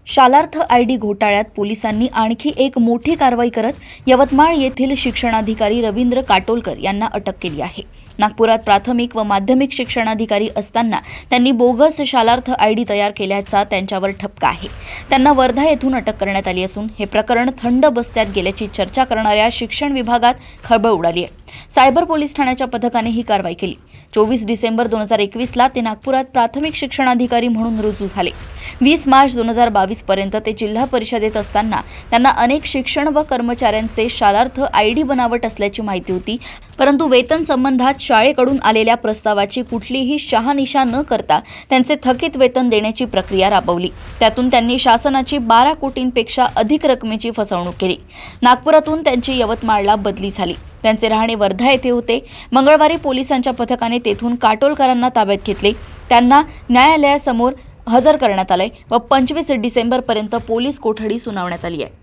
Shalarth ID घोटाळ्यात पोलिसांनी आणखी एक मोठी कारवाई करत यवतमाळ येथील शिक्षणाधिकारी रवींद्र काटोलकर यांना अटक केली आहे। नागपुरात प्राथमिक व माध्यमिक शिक्षणाधिकारी असताना त्यांनी बोगस शालार्थ आयडी तयार केल्याचा त्यांच्यावर ठपका आहे। त्यांना वर्धा येथून अटक करण्यात आली असून हे प्रकरण थंड बस्त्यात गेल्याची चर्चा करणाऱ्या शिक्षण विभागात खळबळ उडाली आहे। सायबर पोलीस ठाण्याच्या पथकाने ही कारवाई केली। 24 डिसेंबर 2021 ला ते नागपुरात प्राथमिक शिक्षणाधिकारी म्हणून रुजू झाले। 20 मार्च 2022 पर्यंत ते जिल्हा परिषदेत असताना त्यांना अनेक शिक्षण व कर्मचाऱ्यांचे शालार्थ आयडी बनावट असल्याची माहिती होती, परंतु वेतन संबंधात शाळेकडून आलेल्या प्रस्तावाची कुठलीही शहानिशा न करता त्यांचे थकीत वेतन देण्याची प्रक्रिया राबवली। त्यातून त्यांनी शासनाची 12 कोटींपेक्षा अधिक रकमेची फसवणूक केली। नागपुरातून त्यांची यवतमाळला बदली झाली। त्यांचे राहणे वर्धा येथे होते। मंगळवारी पोलिसांच्या पथकाने तेथून काटोलकरांना ताब्यात घेतले। त्यांना न्यायालयासमोर हजर करण्यात आले व 25 डिसेंबर पर्यंत पोलीस कोठडी सुनावण्यात आली आहे।